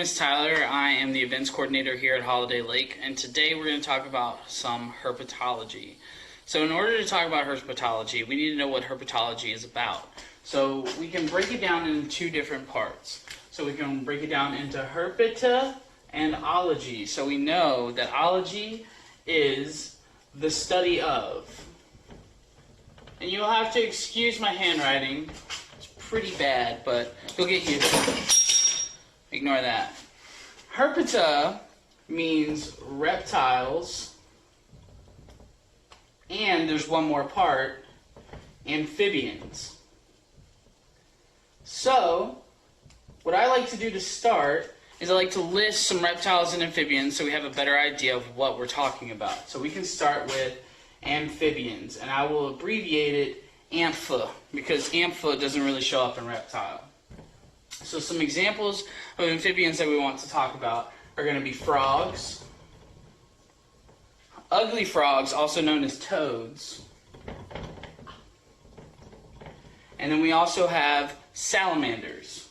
is Tyler. I am the events coordinator here at Holiday Lake, and today we're going to talk about some herpetology. So in order to talk about herpetology, we need to know what herpetology is about. So we can break it down into two different parts. So we can break it down into herpeta and ology. So we know that ology is the study of. And you'll have to excuse my handwriting. It's pretty bad, but you'll get used to it. Ignore that. Herpeta means reptiles, and there's one more part, amphibians. So, what I like to do to start is I like to list some reptiles and amphibians so we have a better idea of what we're talking about. So we can start with amphibians, and I will abbreviate it ampha, because ampha doesn't really show up in reptile. So some examples of amphibians that we want to talk about are going to be frogs, ugly frogs, also known as toads, and then we also have salamanders.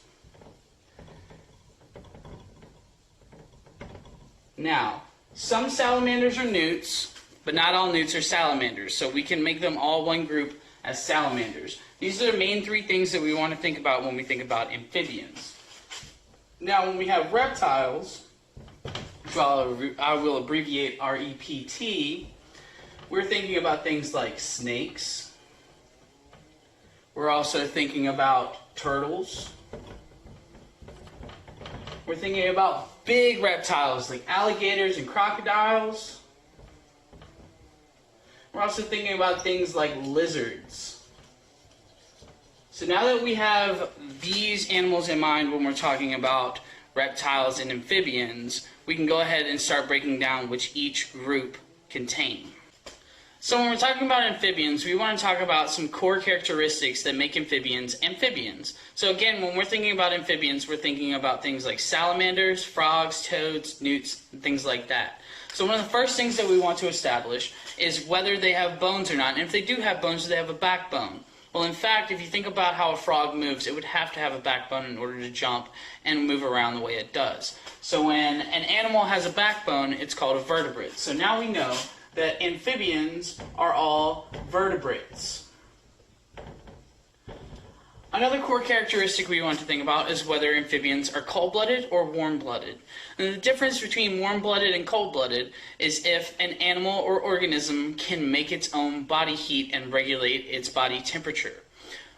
Now, some salamanders are newts, but not all newts are salamanders, so we can make them all one group as salamanders. These are the main three things that we want to think about when we think about amphibians. Now, when we have reptiles, which I will abbreviate REPT, we're thinking about things like snakes. We're also thinking about turtles. We're thinking about big reptiles like alligators and crocodiles. We're also thinking about things like lizards. So now that we have these animals in mind when we're talking about reptiles and amphibians, we can go ahead and start breaking down which each group contain. So when we're talking about amphibians, we want to talk about some core characteristics that make amphibians amphibians. So again, when we're thinking about amphibians, we're thinking about things like salamanders, frogs, toads, newts, and things like that. So one of the first things that we want to establish is whether they have bones or not. And if they do have bones, do they have a backbone? Well, in fact, if you think about how a frog moves, it would have to have a backbone in order to jump and move around the way it does. So when an animal has a backbone, it's called a vertebrate. So now we know that amphibians are all vertebrates. Another core characteristic we want to think about is whether amphibians are cold-blooded or warm-blooded. And the difference between warm-blooded and cold-blooded is if an animal or organism can make its own body heat and regulate its body temperature.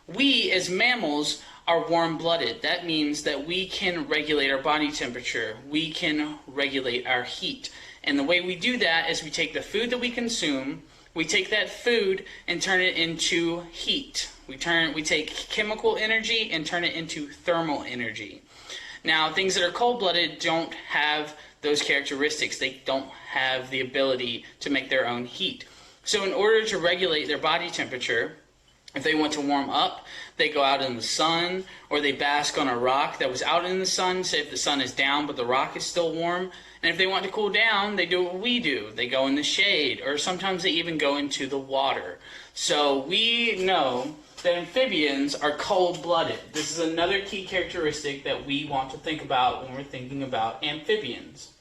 We, as mammals, are warm-blooded. That means that we can regulate our body temperature. We can regulate our heat. And the way we do that is we take the food that we consume, we take that food and turn it into heat. We take chemical energy and turn it into thermal energy. Now, things that are cold-blooded don't have those characteristics. They don't have the ability to make their own heat. So in order to regulate their body temperature, if they want to warm up, they go out in the sun, or they bask on a rock that was out in the sun, say if the sun is down but the rock is still warm. And if they want to cool down, they do what we do. They go in the shade, or sometimes they even go into the water. So we know that amphibians are cold-blooded. This is another key characteristic that we want to think about when we're thinking about amphibians.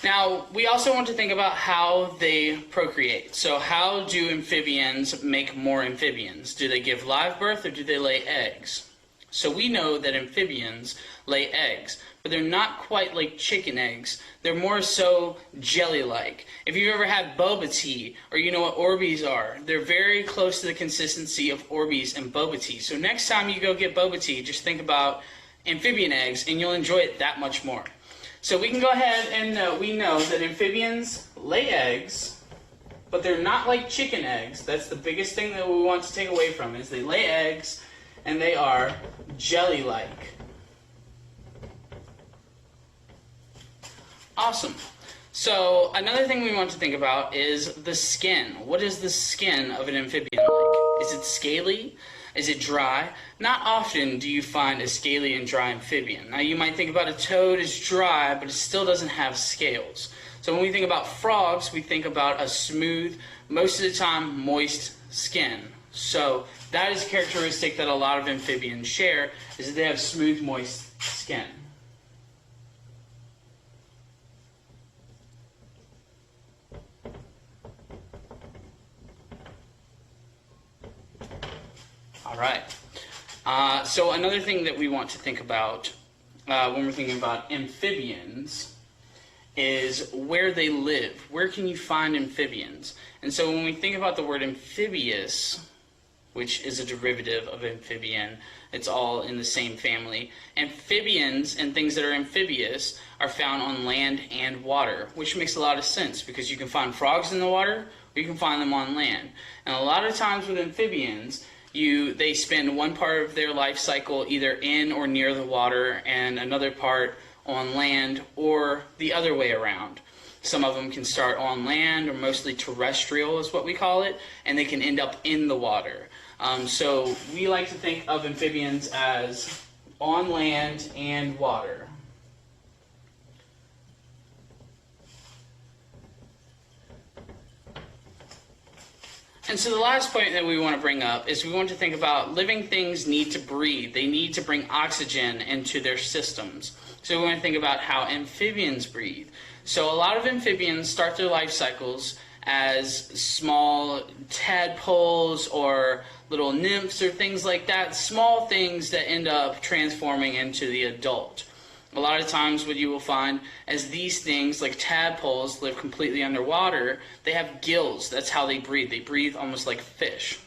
Now, we also want to think about how they procreate. So how do amphibians make more amphibians? Do they give live birth or do they lay eggs? So we know that amphibians lay eggs, but they're not quite like chicken eggs. They're more so jelly-like. If you've ever had boba tea, or you know what Orbeez are, they're very close to the consistency of Orbeez and boba tea. So next time you go get boba tea, just think about amphibian eggs, and you'll enjoy it that much more. So we can go ahead and we know that amphibians lay eggs, but they're not like chicken eggs. That's the biggest thing that we want to take away from, is they lay eggs, and they are jelly-like. Awesome. So another thing we want to think about is the skin. What is the skin of an amphibian like? Is it scaly? Is it dry? Not often do you find a scaly and dry amphibian. Now you might think about a toad as dry, but it still doesn't have scales. So when we think about frogs, we think about a smooth, most of the time moist skin. So that is a characteristic that a lot of amphibians share, is that they have smooth, moist skin. All right. So another thing that we want to think about when we're thinking about amphibians is where they live. Where can you find amphibians? And so when we think about the word amphibious, which is a derivative of amphibian, it's all in the same family. Amphibians and things that are amphibious are found on land and water, which makes a lot of sense because you can find frogs in the water or you can find them on land. And a lot of times with amphibians, they spend one part of their life cycle either in or near the water and another part on land, or the other way around. Some of them can start on land, or mostly terrestrial is what we call it, and they can end up in the water. So we like to think of amphibians as on land and water. And so the last point that we want to bring up is we want to think about living things need to breathe. They need to bring oxygen into their systems. So we want to think about how amphibians breathe. So a lot of amphibians start their life cycles as small tadpoles or little nymphs or things like that, small things that end up transforming into the adult. A lot of times what you will find as these things, like tadpoles, live completely underwater, they have gills. That's how they breathe. They breathe almost like fish.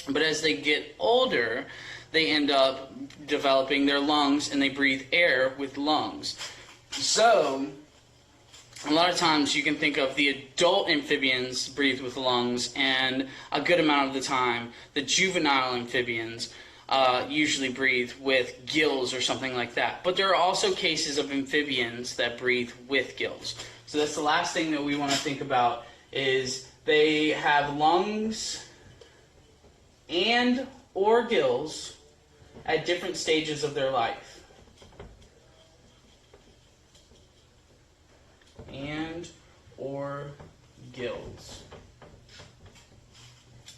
But as they get older, they end up developing their lungs and they breathe air with lungs. So a lot of times you can think of the adult amphibians breathe with lungs, and a good amount of the time the juvenile amphibians usually breathe with gills or something like that. But there are also cases of amphibians that breathe with gills. So that's the last thing that we want to think about, is they have lungs and or gills at different stages of their life. And or gills.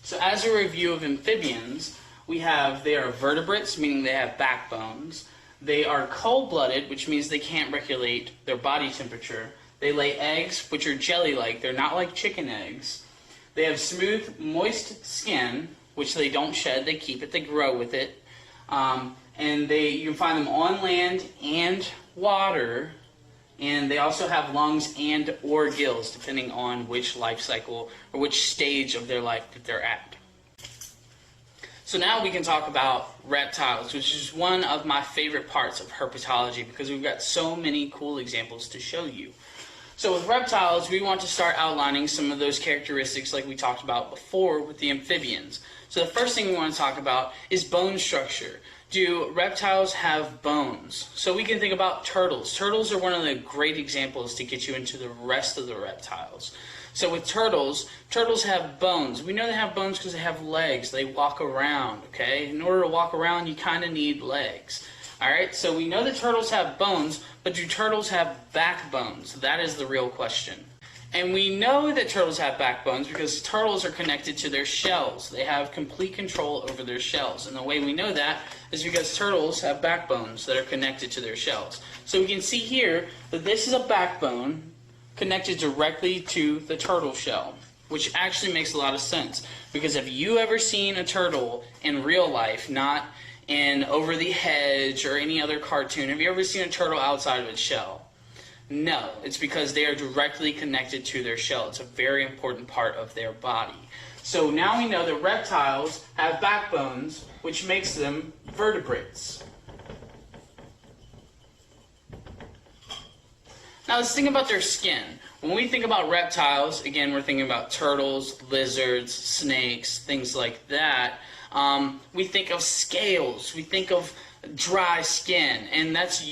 So as a review of amphibians, they are vertebrates, meaning they have backbones. They are cold-blooded, which means they can't regulate their body temperature. They lay eggs, which are jelly-like. They're not like chicken eggs. They have smooth, moist skin, which they don't shed. They keep it. They grow with it. And you can find them on land and water. And they also have lungs and or gills, depending on which life cycle or which stage of their life that they're at. So now we can talk about reptiles, which is one of my favorite parts of herpetology because we've got so many cool examples to show you. So with reptiles, we want to start outlining some of those characteristics like we talked about before with the amphibians. So the first thing we want to talk about is bone structure. Do reptiles have bones? So we can think about turtles. Turtles are one of the great examples to get you into the rest of the reptiles. So with turtles have bones. We know they have bones because they have legs. They walk around, okay? In order to walk around, you kind of need legs. All right, so we know that turtles have bones, but do turtles have backbones? That is the real question. And we know that turtles have backbones because turtles are connected to their shells. They have complete control over their shells. And the way we know that is because turtles have backbones that are connected to their shells. So we can see here that this is a backbone connected directly to the turtle shell, which actually makes a lot of sense. Because have you ever seen a turtle in real life, not in Over the Hedge or any other cartoon? Have you ever seen a turtle outside of its shell? No, it's because they are directly connected to their shell. It's a very important part of their body. So now we know that reptiles have backbones, which makes them vertebrates. Now let's think about their skin. When we think about reptiles, again, we're thinking about turtles, lizards, snakes, things like that. We think of scales. We think of dry skin, and that's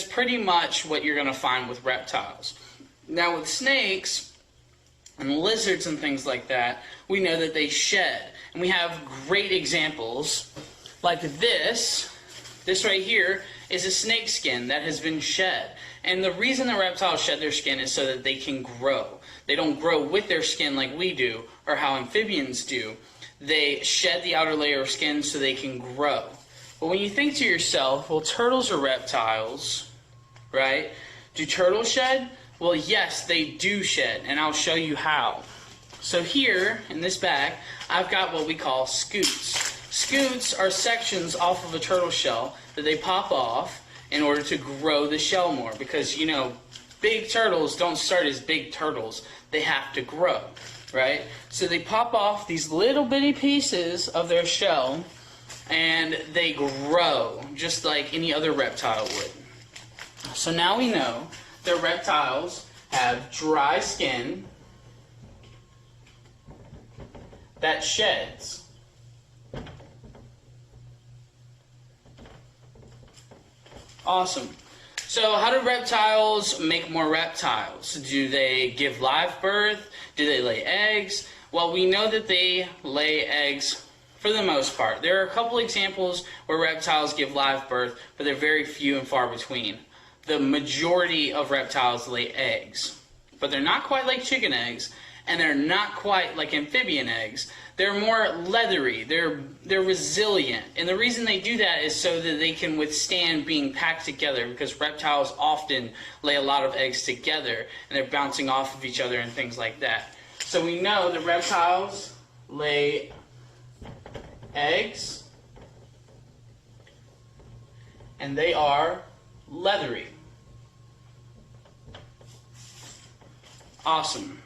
pretty much what you're going to find with reptiles. Now with snakes and lizards and things like that, we know that they shed. And we have great examples like this. This right here is a snake skin that has been shed. And the reason the reptiles shed their skin is so that they can grow. They don't grow with their skin like we do, or how amphibians do. they shed the outer layer of skin so they can grow. But when you think to yourself, well, turtles are reptiles, right? Do turtles shed? Well, yes, they do shed, and I'll show you how. So here, in this bag, I've got what we call scutes. Scutes are sections off of a turtle shell that they pop off in order to grow the shell more, because, you know, big turtles don't start as big turtles. They have to grow, right? So they pop off these little bitty pieces of their shell, and they grow just like any other reptile would. So now we know that reptiles have dry skin that sheds. Awesome. So how do reptiles make more reptiles? Do they give live birth? Do they lay eggs? Well, we know that they lay eggs for the most part. There are a couple examples where reptiles give live birth, but they're very few and far between. The majority of reptiles lay eggs, but they're not quite like chicken eggs, and they're not quite like amphibian eggs. They're more leathery, they're resilient, and the reason they do that is so that they can withstand being packed together, because reptiles often lay a lot of eggs together, and they're bouncing off of each other and things like that. So we know that reptiles lay eggs, and they are leathery. Awesome.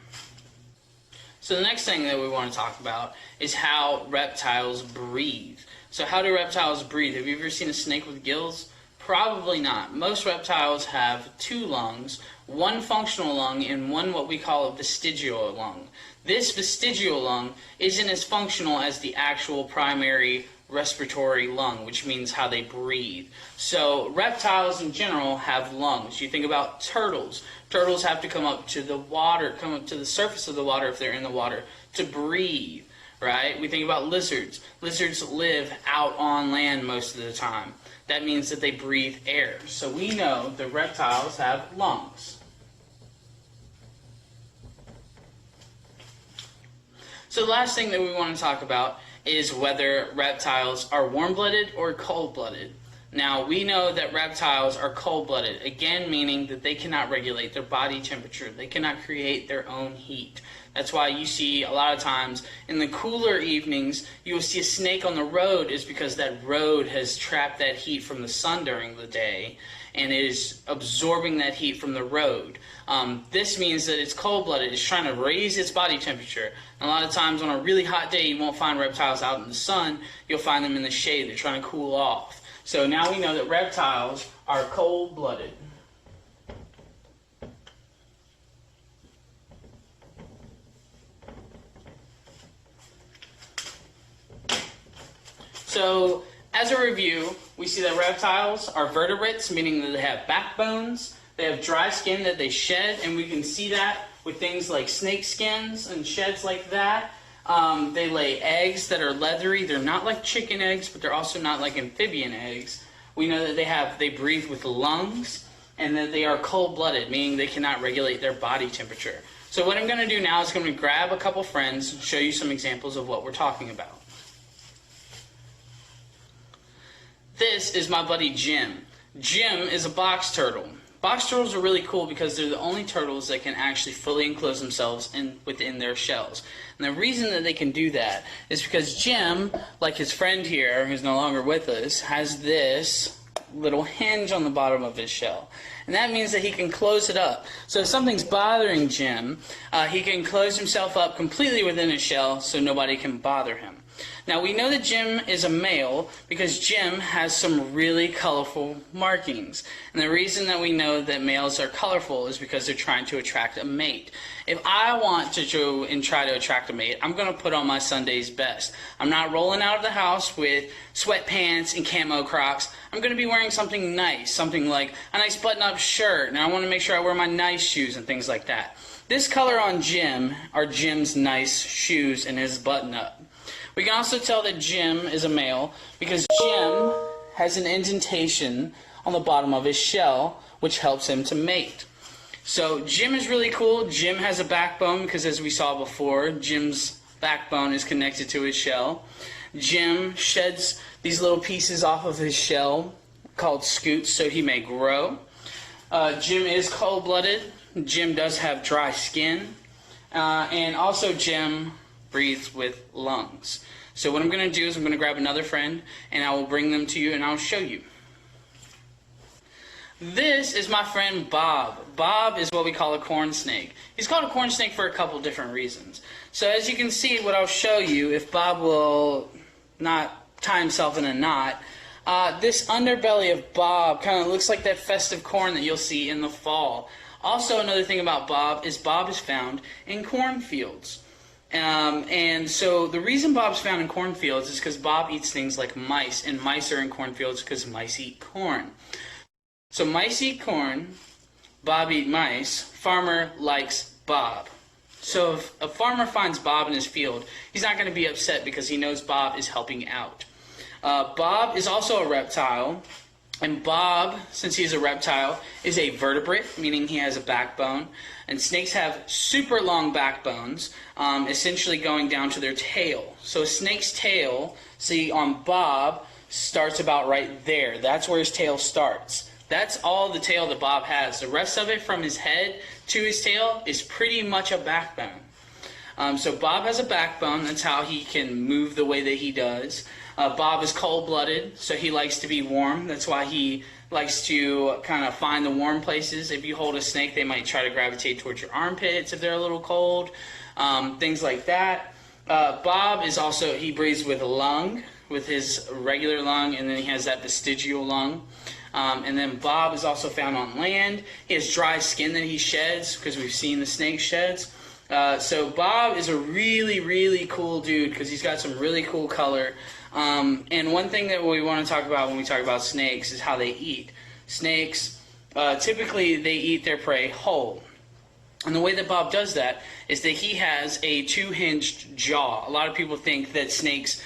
So the next thing that we want to talk about is how reptiles breathe. So how do reptiles breathe? Have you ever seen a snake with gills? Probably not. Most reptiles have two lungs, one functional lung and one what we call a vestigial lung. This vestigial lung isn't as functional as the actual primary respiratory lung, which means how they breathe. So reptiles in general have lungs. You think about turtles. Turtles have to come up to the water, come up to the surface of the water if they're in the water to breathe, right? We think about lizards. Lizards live out on land most of the time. That means that they breathe air. So we know that reptiles have lungs. So the last thing that we want to talk about is whether reptiles are warm-blooded or cold-blooded. Now, we know that reptiles are cold-blooded, again meaning that they cannot regulate their body temperature. They cannot create their own heat. That's why you see a lot of times in the cooler evenings, you will see a snake on the road, is because that road has trapped that heat from the sun during the day, and it is absorbing that heat from the road. This means that it's cold-blooded. It's trying to raise its body temperature. And a lot of times on a really hot day, you won't find reptiles out in the sun. You'll find them in the shade. They're trying to cool off. So now we know that reptiles are cold-blooded. So as a review, we see that reptiles are vertebrates, meaning that they have backbones. They have dry skin that they shed, and we can see that with things like snake skins and sheds like that. They lay eggs that are leathery. They're not like chicken eggs, but they're also not like amphibian eggs. We know that they breathe with lungs, and that they are cold-blooded, meaning they cannot regulate their body temperature. So what I'm going to do now is I'm going to grab a couple friends and show you some examples of what we're talking about. This is my buddy Jim. Jim is a box turtle. Box turtles are really cool because they're the only turtles that can actually fully enclose themselves within their shells. And the reason that they can do that is because Jim, like his friend here, who's no longer with us, has this little hinge on the bottom of his shell. And that means that he can close it up. So if something's bothering Jim, he can close himself up completely within his shell so nobody can bother him. Now we know that Jim is a male because Jim has some really colorful markings. And the reason that we know that males are colorful is because they're trying to attract a mate. If I want to go and try to attract a mate, I'm going to put on my Sunday's best. I'm not rolling out of the house with sweatpants and camo Crocs. I'm going to be wearing something nice, something like a nice button-up shirt, and I want to make sure I wear my nice shoes and things like that. This color on Jim are Jim's nice shoes and his button-up. We can also tell that Jim is a male because Jim has an indentation on the bottom of his shell, which helps him to mate. So Jim is really cool. Jim has a backbone because, as we saw before, Jim's backbone is connected to his shell. Jim sheds these little pieces off of his shell called scutes so he may grow. Jim is cold-blooded. Jim does have dry skin. And also Jim breathes with lungs. So what I'm going to do is I'm going to grab another friend and I will bring them to you and I'll show you. This is my friend Bob. Bob is what we call a corn snake. He's called a corn snake for a couple different reasons. So as you can see, what I'll show you, if Bob will not tie himself in a knot, this underbelly of Bob kind of looks like that festive corn that you'll see in the fall. Also, another thing about Bob is found in cornfields. And so the reason Bob's found in cornfields is because Bob eats things like mice, and mice are in cornfields because mice eat corn. So mice eat corn, Bob eat mice, farmer likes Bob. So if a farmer finds Bob in his field, he's not going to be upset because he knows Bob is helping out. Bob is also a reptile, and Bob, since he's a reptile, is a vertebrate, meaning he has a backbone. And snakes have super long backbones, essentially going down to their tail. So a snake's tail, see on Bob, starts about right there. That's where his tail starts. That's all the tail that Bob has. The rest of it from his head to his tail is pretty much a backbone. So Bob has a backbone. That's how he can move the way that he does. Bob is cold-blooded, so he likes to be warm. That's why he likes to kind of find the warm places. If you hold a snake, they might try to gravitate towards your armpits if they're a little cold, things like that. Bob is also, he breathes with a lung, with his regular lung, and then he has that vestigial lung. And then Bob is also found on land. He has dry skin that he sheds, because we've seen the snake sheds. So Bob is a really, really cool dude, because he's got some really cool color. And one thing that we want to talk about when we talk about snakes is how they eat. Snakes, typically they eat their prey whole. And the way that Bob does that is that he has a two-hinged jaw. A lot of people think that snakes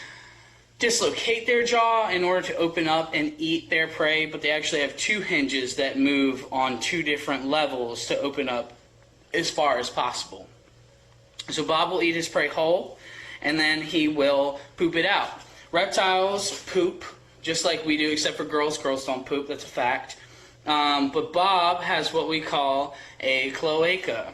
dislocate their jaw in order to open up and eat their prey, but they actually have two hinges that move on two different levels to open up as far as possible. So Bob will eat his prey whole, and then he will poop it out. Reptiles poop just like we do, except for girls. Girls don't poop, that's a fact. But Bob has what we call a cloaca.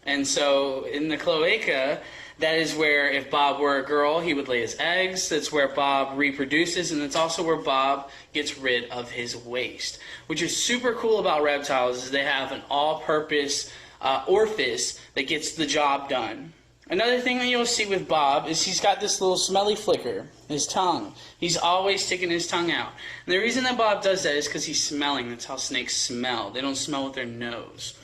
And so in the cloaca, that is where, if Bob were a girl, he would lay his eggs. That's where Bob reproduces, and it's also where Bob gets rid of his waste. Which is super cool about reptiles is they have an all-purpose orifice that gets the job done. Another thing that you'll see with Bob is he's got this little smelly flicker, his tongue. He's always sticking his tongue out. And the reason that Bob does that is because he's smelling. That's how snakes smell. They don't smell with their nose.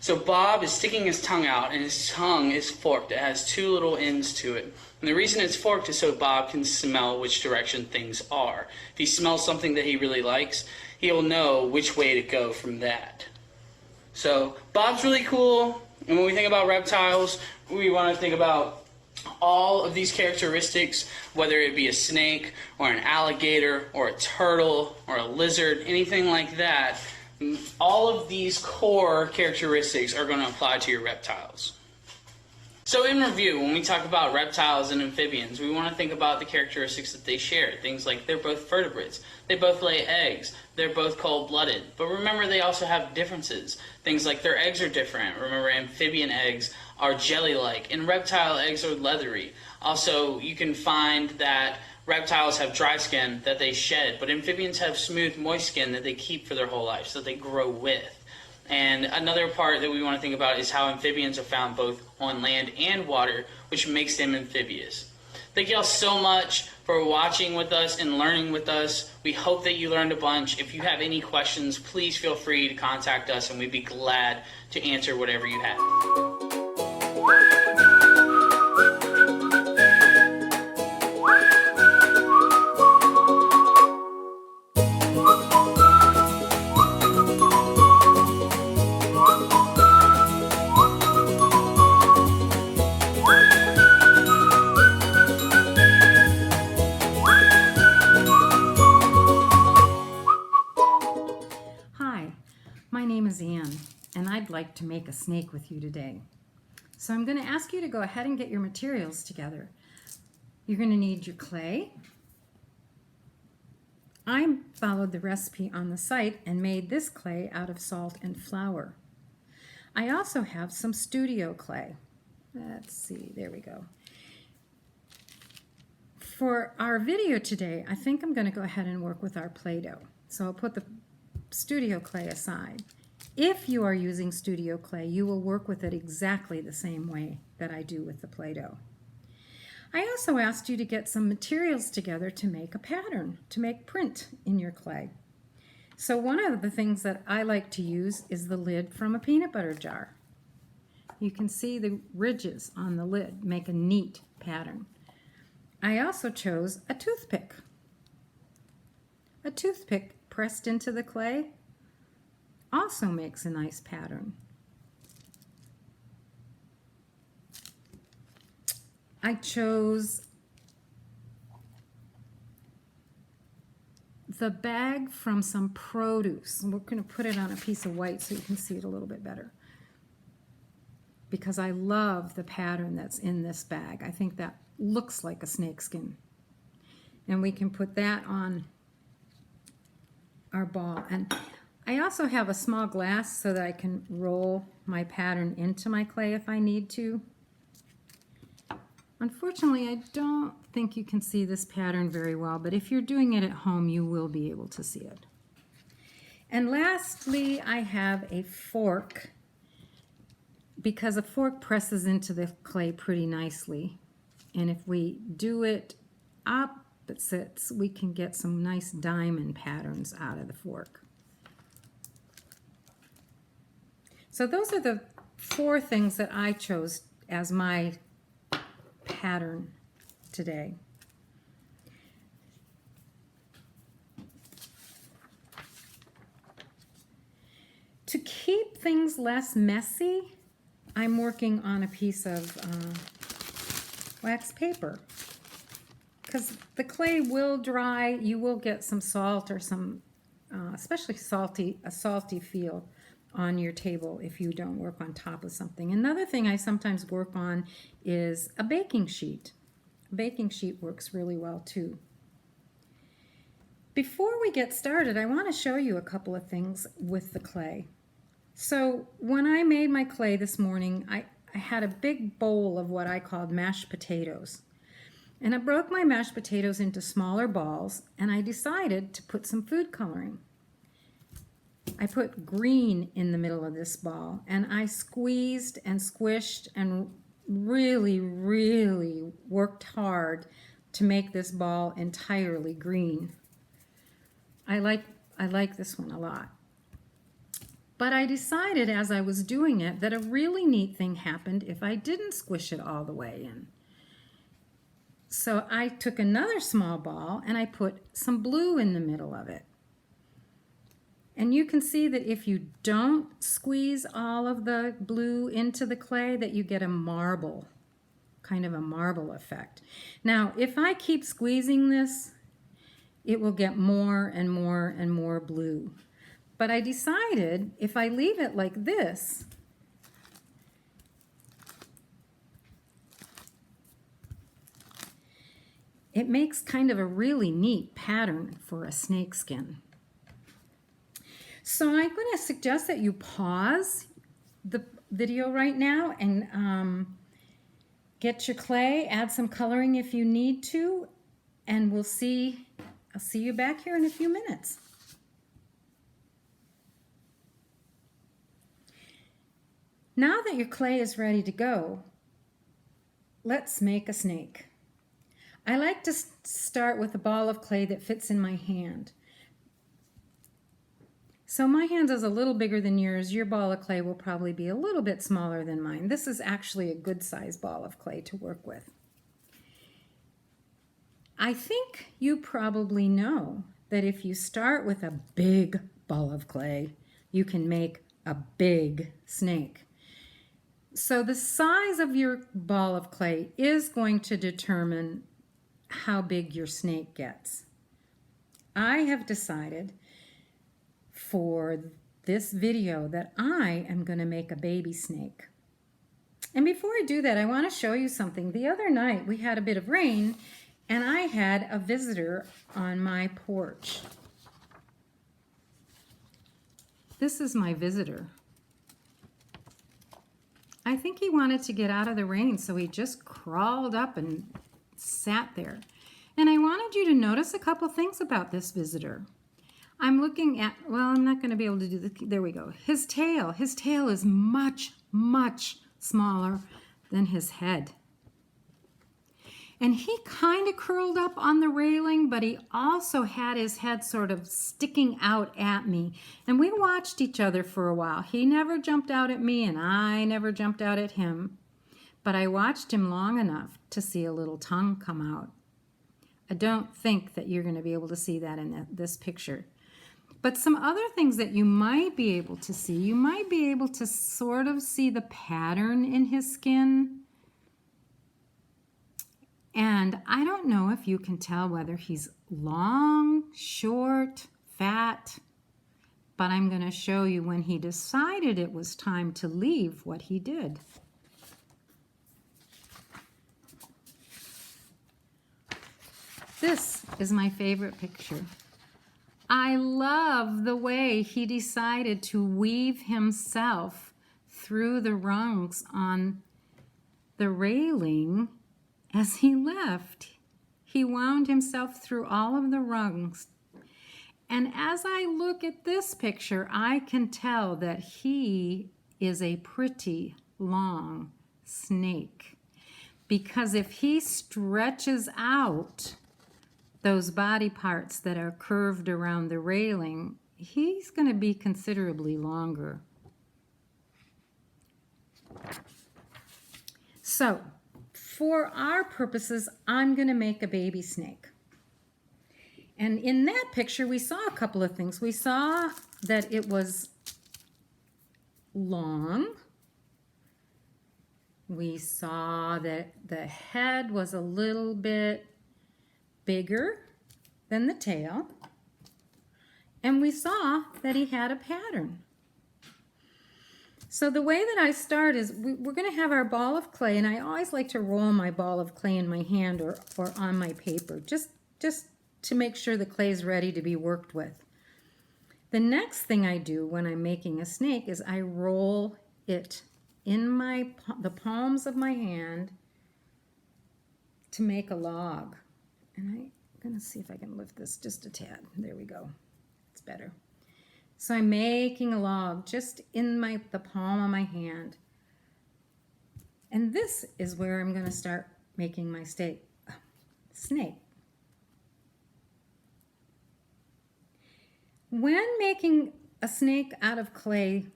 So Bob is sticking his tongue out, and his tongue is forked. It has two little ends to it. And the reason it's forked is so Bob can smell which direction things are. If he smells something that he really likes, he'll know which way to go from that. So Bob's really cool, and when we think about reptiles, we want to think about all of these characteristics, whether it be a snake, or an alligator, or a turtle, or a lizard, anything like that. All of these core characteristics are going to apply to your reptiles. So in review, when we talk about reptiles and amphibians, we want to think about the characteristics that they share. Things like they're both vertebrates, they both lay eggs, they're both cold-blooded. But remember, they also have differences. Things like their eggs are different. Remember, amphibian eggs are jelly-like, and reptile eggs are leathery. Also, you can find that reptiles have dry skin that they shed, but amphibians have smooth, moist skin that they keep for their whole life, so they grow with. And another part that we want to think about is how amphibians are found both on land and water, which makes them amphibious. Thank you all so much for watching with us and learning with us. We hope that you learned a bunch. If you have any questions, please feel free to contact us, and we'd be glad to answer whatever you have. Hi, my name is Anne, and I'd like to make a snake with you today. So I'm going to ask you to go ahead and get your materials together. You're going to need your clay. I followed the recipe on the site and made this clay out of salt and flour. I also have some studio clay. Let's see, there we go. For our video today, I think I'm going to go ahead and work with our Play-Doh. So I'll put the studio clay aside. If you are using studio clay, you will work with it exactly the same way that I do with the Play-Doh. I also asked you to get some materials together to make a pattern, to make print in your clay. So one of the things that I like to use is the lid from a peanut butter jar. You can see the ridges on the lid make a neat pattern. I also chose a toothpick. A toothpick pressed into the clay also makes a nice pattern. I chose the bag from some produce. We're going to put it on a piece of white so you can see it a little bit better, because I love the pattern that's in this bag. I think that looks like a snakeskin. And we can put that on our ball. And I also have a small glass so that I can roll my pattern into my clay if I need to. Unfortunately, I don't think you can see this pattern very well, but if you're doing it at home, you will be able to see it. And lastly, I have a fork, because a fork presses into the clay pretty nicely. And if we do it opposites, we can get some nice diamond patterns out of the fork. So those are the 4 things that I chose as my pattern today. To keep things less messy, I'm working on a piece of wax paper, because the clay will dry. You will get some salt or some, especially a salty feel on your table if you don't work on top of something. Another thing I sometimes work on is a baking sheet. A baking sheet works really well too. Before we get started, I want to show you a couple of things with the clay. So when I made my clay this morning, I had a big bowl of what I called mashed potatoes. And I broke my mashed potatoes into smaller balls, and I decided to put some food coloring. I put green in the middle of this ball, and I squeezed and squished and really, really worked hard to make this ball entirely green. I like this one a lot. But I decided as I was doing it that a really neat thing happened if I didn't squish it all the way in. So I took another small ball and I put some blue in the middle of it. And you can see that if you don't squeeze all of the blue into the clay, that you get a marble, kind of a marble effect. Now, if I keep squeezing this, it will get more and more and more blue. But I decided if I leave it like this, it makes kind of a really neat pattern for a snakeskin. So I'm going to suggest that you pause the video right now and get your clay, add some coloring if you need to, and I'll see you back here in a few minutes. Now that your clay is ready to go, let's make a snake. I like to start with a ball of clay that fits in my hand. So my hand is a little bigger than yours. Your ball of clay will probably be a little bit smaller than mine. This is actually a good size ball of clay to work with. I think you probably know that if you start with a big ball of clay, you can make a big snake. So the size of your ball of clay is going to determine how big your snake gets. I have decided for this video that I am going to make a baby snake. And before I do that, I want to show you something. The other night we had a bit of rain and I had a visitor on my porch. This is my visitor. I think he wanted to get out of the rain, so he just crawled up and sat there. And I wanted you to notice a couple things about this visitor. I'm looking at, well, I'm not going to be able to do there we go. His tail is much, much smaller than his head. And he kind of curled up on the railing, but he also had his head sort of sticking out at me. And we watched each other for a while. He never jumped out at me, and I never jumped out at him. But I watched him long enough to see a little tongue come out. I don't think that you're going to be able to see that in this picture. But some other things that you might be able to see, you might be able to sort of see the pattern in his skin. And I don't know if you can tell whether he's long, short, fat, but I'm going to show you when he decided it was time to leave what he did. This is my favorite picture. I love the way he decided to weave himself through the rungs on the railing as he left. He wound himself through all of the rungs. And as I look at this picture, I can tell that he is a pretty long snake. Because if he stretches out those body parts that are curved around the railing, he's going to be considerably longer. So, for our purposes, I'm going to make a baby snake. And in that picture, we saw a couple of things. We saw that it was long. We saw that the head was a little bit bigger than the tail. And we saw that he had a pattern. So the way that I start is we're going to have our ball of clay, and I always like to roll my ball of clay in my hand or on my paper, just to make sure the clay is ready to be worked with. The next thing I do when I'm making a snake is I roll it in the palms of my hand to make a log. And I'm going to see if I can lift this just a tad. There we go. It's better. So I'm making a log just in the palm of my hand. And this is where I'm going to start making my snake. When making a snake out of clay,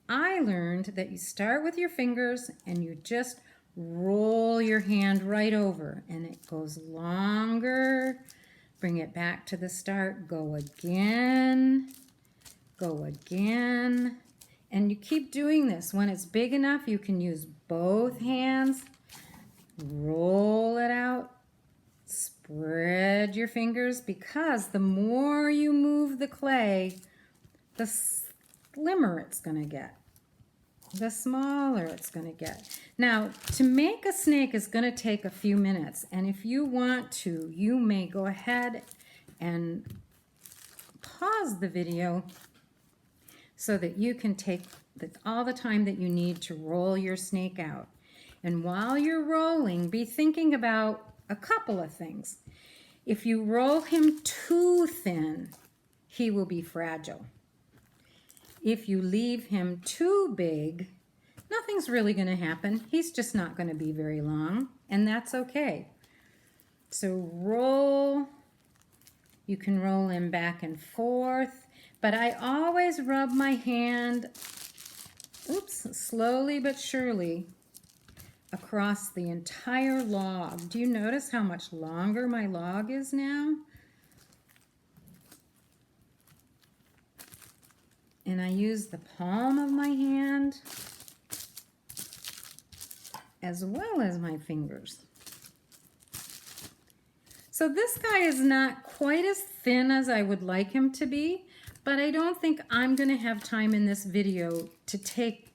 I learned that you start with your fingers and you just roll your hand right over, and it goes longer. Bring it back to the start. Go again. Go again. And you keep doing this. When it's big enough, you can use both hands. Roll it out. Spread your fingers, because the more you move the clay, the slimmer it's going to get. The smaller it's going to get. Now, to make a snake is going to take a few minutes. And if you want to, you may go ahead and pause the video so that you can take all the time that you need to roll your snake out. And while you're rolling, be thinking about a couple of things. If you roll him too thin, he will be fragile. If you leave him too big, nothing's really going to happen. He's just not going to be very long, and that's okay. So roll. You can roll him back and forth, but I always rub my hand, slowly but surely, across the entire log. Do you notice how much longer my log is now? And I use the palm of my hand as well as my fingers. So this guy is not quite as thin as I would like him to be, but I don't think I'm going to have time in this video to take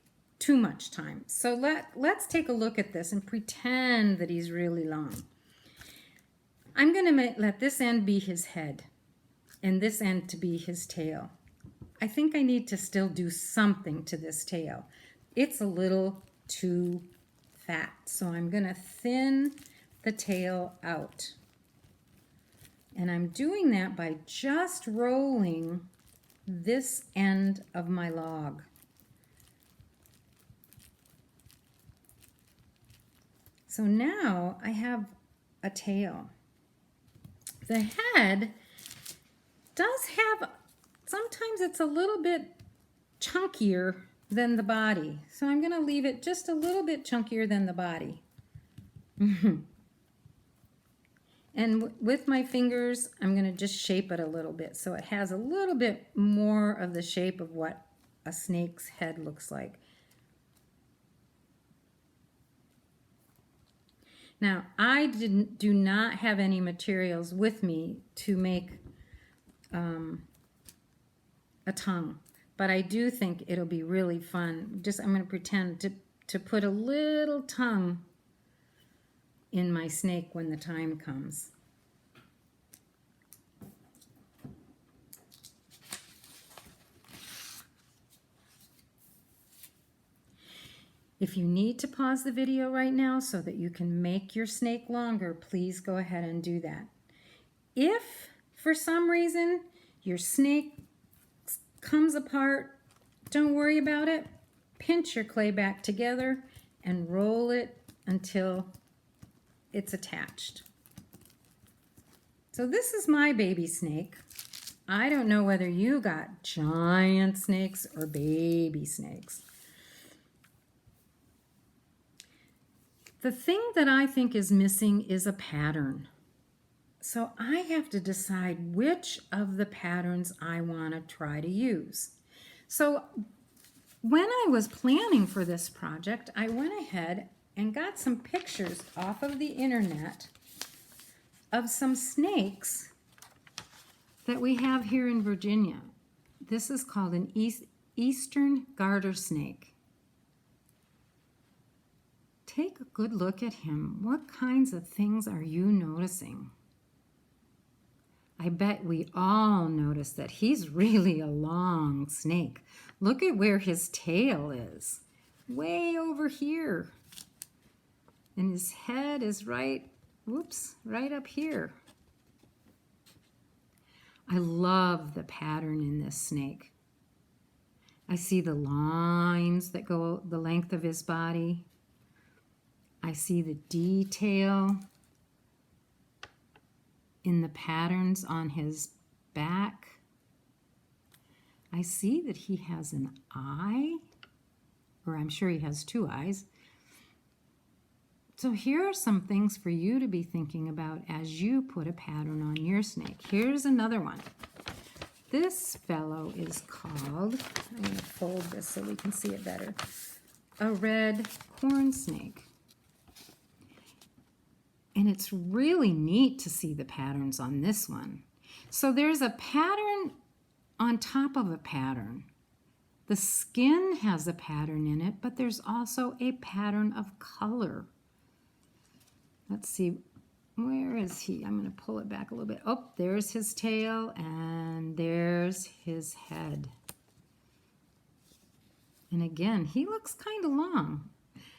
too much time. So let's take a look at this and pretend that he's really long. I'm going to let this end be his head and this end to be his tail. I think I need to still do something to this tail. It's a little too fat, so I'm going to thin the tail out. And I'm doing that by just rolling this end of my log. So now I have a tail. The head does have, sometimes it's a little bit chunkier than the body. So I'm going to leave it just a little bit chunkier than the body. And with my fingers, I'm going to just shape it a little bit so it has a little bit more of the shape of what a snake's head looks like. Now, I do not have any materials with me to make a tongue, but I do think it'll be really fun. I'm going to pretend to put a little tongue in my snake when the time comes. If you need to pause the video right now so that you can make your snake longer, please go ahead and do that. If for some reason your snake comes apart, don't worry about it. Pinch your clay back together and roll it until it's attached. So this is my baby snake. I don't know whether you got giant snakes or baby snakes. The thing that I think is missing is a pattern. So I have to decide which of the patterns I want to try to use. So when I was planning for this project, I went ahead and got some pictures off of the internet of some snakes that we have here in Virginia. This is called an eastern garter snake. Take a good look at him. What kinds of things are you noticing? I bet we all notice that he's really a long snake. Look at where his tail is. Way over here. And his head is right up here. I love the pattern in this snake. I see the lines that go the length of his body. I see the detail in the patterns on his back. I see that he has an eye, or I'm sure he has two eyes. So here are some things for you to be thinking about as you put a pattern on your snake. Here's another one. This fellow is called, I'm going to fold this so we can see it better, a red corn snake. And it's really neat to see the patterns on this one. So there's a pattern on top of a pattern. The skin has a pattern in it, but there's also a pattern of color. Let's see, where is he? I'm going to pull it back a little bit. Oh, there's his tail, and there's his head. And again, he looks kind of long.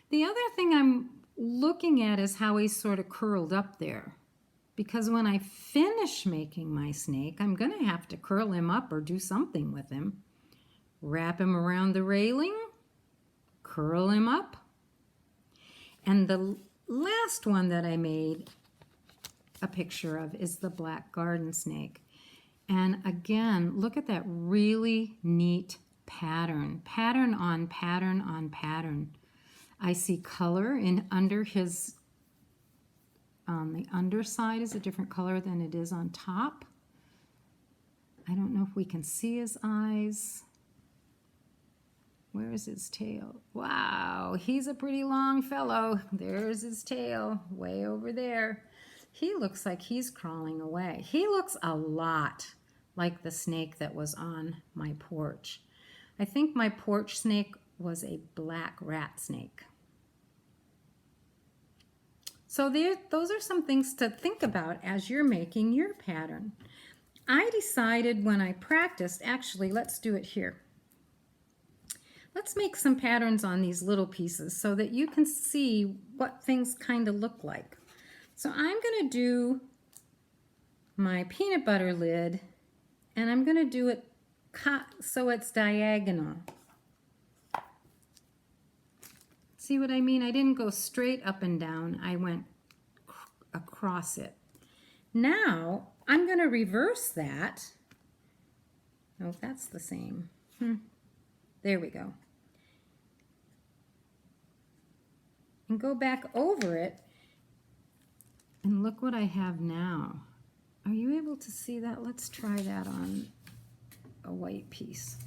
The other thing I'm looking at is how he's sort of curled up there. Because when I finish making my snake, I'm going to have to curl him up or do something with him. Wrap him around the railing, curl him up. And the last one that I made a picture of is the black garden snake. And again, look at that really neat pattern. Pattern on pattern on pattern. I see color in under his, on the underside is a different color than it is on top. I don't know if we can see his eyes. Where is his tail? Wow, he's a pretty long fellow. There's his tail, way over there. He looks like he's crawling away. He looks a lot like the snake that was on my porch. I think my porch snake was a black rat snake. So those are some things to think about as you're making your pattern. I decided when I practiced, actually, let's do it here. Let's make some patterns on these little pieces so that you can see what things kind of look like. So I'm going to do my peanut butter lid, and I'm going to do it so it's diagonal. See what I mean? I didn't go straight up and down. I went across it. Now I'm going to reverse that. Oh, that's the same. There we go. And go back over it. And look what I have now. Are you able to see that? Let's try that on a white piece.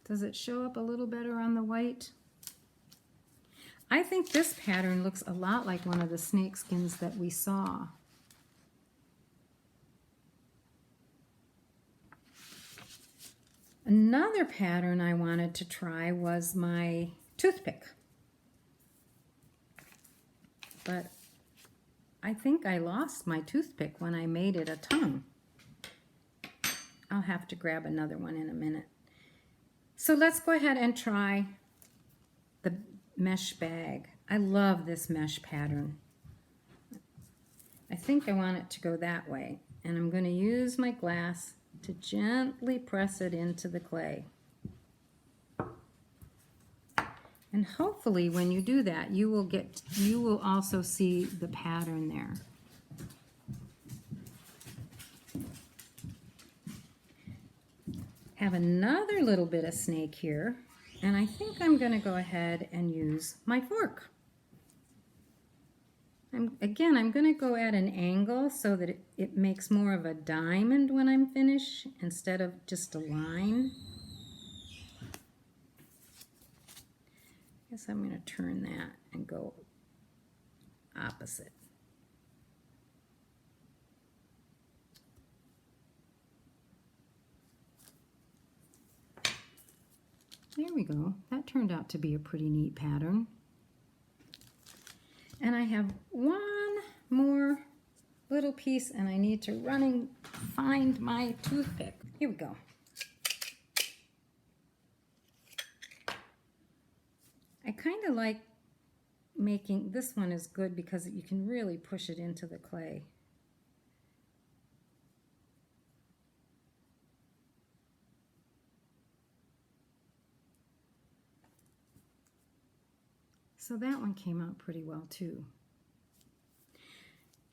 Does it show up a little better on the white? I think this pattern looks a lot like one of the snake skins that we saw. Another pattern I wanted to try was my toothpick. But I think I lost my toothpick when I made it a tongue. I'll have to grab another one in a minute. So let's go ahead and try the mesh bag. I love this mesh pattern. I think I want it to go that way. And I'm going to use my glass to gently press it into the clay. And hopefully when you do that, you will also see the pattern there. Have another little bit of snake here, and I think I'm going to go ahead and use my fork. Again, I'm going to go at an angle so that it makes more of a diamond when I'm finished instead of just a line. I guess I'm going to turn that and go opposite. There we go. That turned out to be a pretty neat pattern. And I have one more little piece, and I need to run and find my toothpick. Here we go. I kind of like making, this one is good because you can really push it into the clay. So that one came out pretty well too.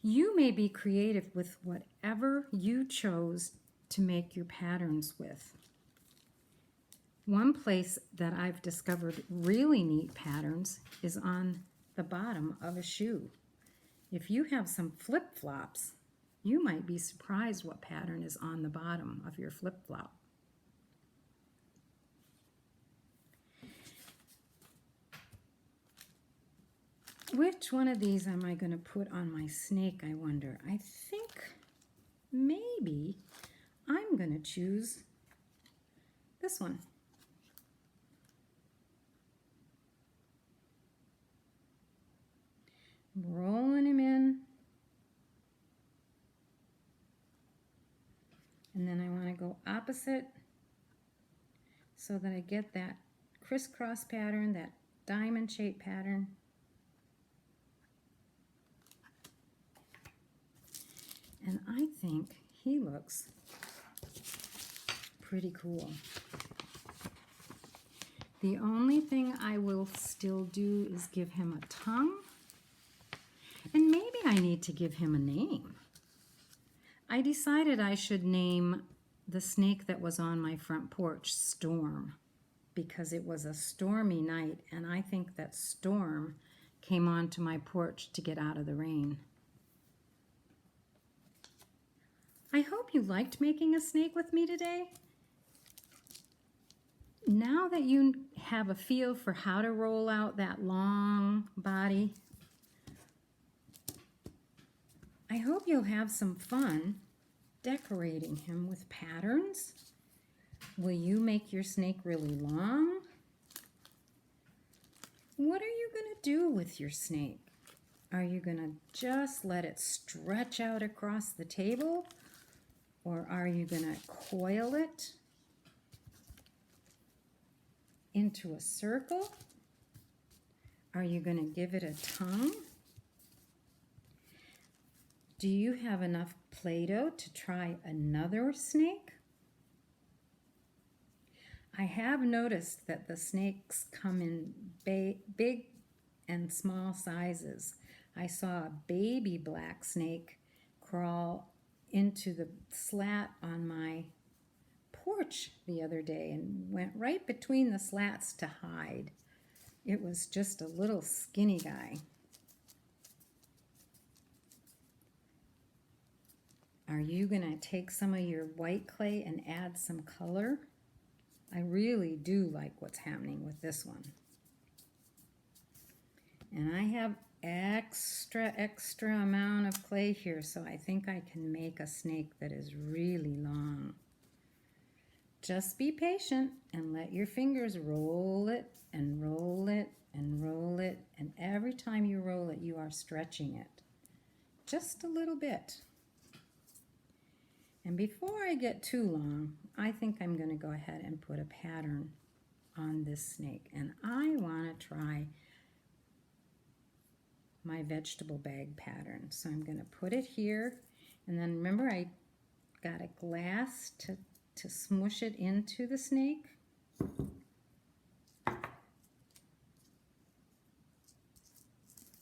You may be creative with whatever you chose to make your patterns with. One place that I've discovered really neat patterns is on the bottom of a shoe. If you have some flip-flops, you might be surprised what pattern is on the bottom of your flip-flop. Which one of these am I going to put on my snake, I wonder? I think maybe I'm going to choose this one. Rolling him in. And then I want to go opposite so that I get that crisscross pattern, that diamond shape pattern. And I think he looks pretty cool. The only thing I will still do is give him a tongue. And maybe I need to give him a name. I decided I should name the snake that was on my front porch Storm, because it was a stormy night, and I think that Storm came onto my porch to get out of the rain. I hope you liked making a snake with me today. Now that you have a feel for how to roll out that long body, I hope you'll have some fun decorating him with patterns. Will you make your snake really long? What are you going to do with your snake? Are you going to just let it stretch out across the table? Or are you going to coil it into a circle? Are you going to give it a tongue? Do you have enough Play-Doh to try another snake? I have noticed that the snakes come in big and small sizes. I saw a baby black snake crawl into the slat on my porch the other day and went right between the slats to hide. It was just a little skinny guy. Are you going to take some of your white clay and add some color? I really do like what's happening with this one. And I have extra amount of clay here, so I think I can make a snake that is really long. Just be patient and let your fingers roll it and roll it and roll it, and every time you roll it, you are stretching it just a little bit. And before I get too long, I think I'm going to go ahead and put a pattern on this snake. And I want to try my vegetable bag pattern. So I'm going to put it here. And then remember, I got a glass to smush it into the snake. I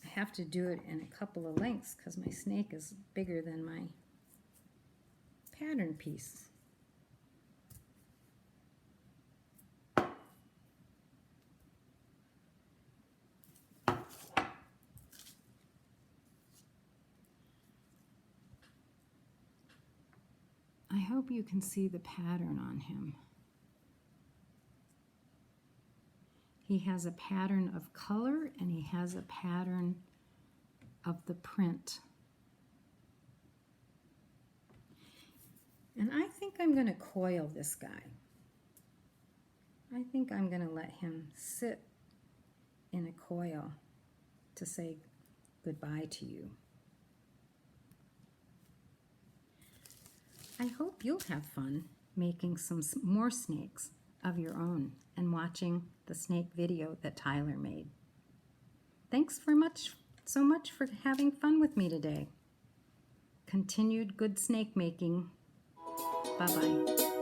have to do it in a couple of lengths because my snake is bigger than my pattern piece. I hope you can see the pattern on him. He has a pattern of color and he has a pattern of the print. And I think I'm going to coil this guy. I think I'm going to let him sit in a coil to say goodbye to you. I hope you'll have fun making some more snakes of your own and watching the snake video that Tyler made. Thanks so much for having fun with me today. Continued good snake making. Bye-bye.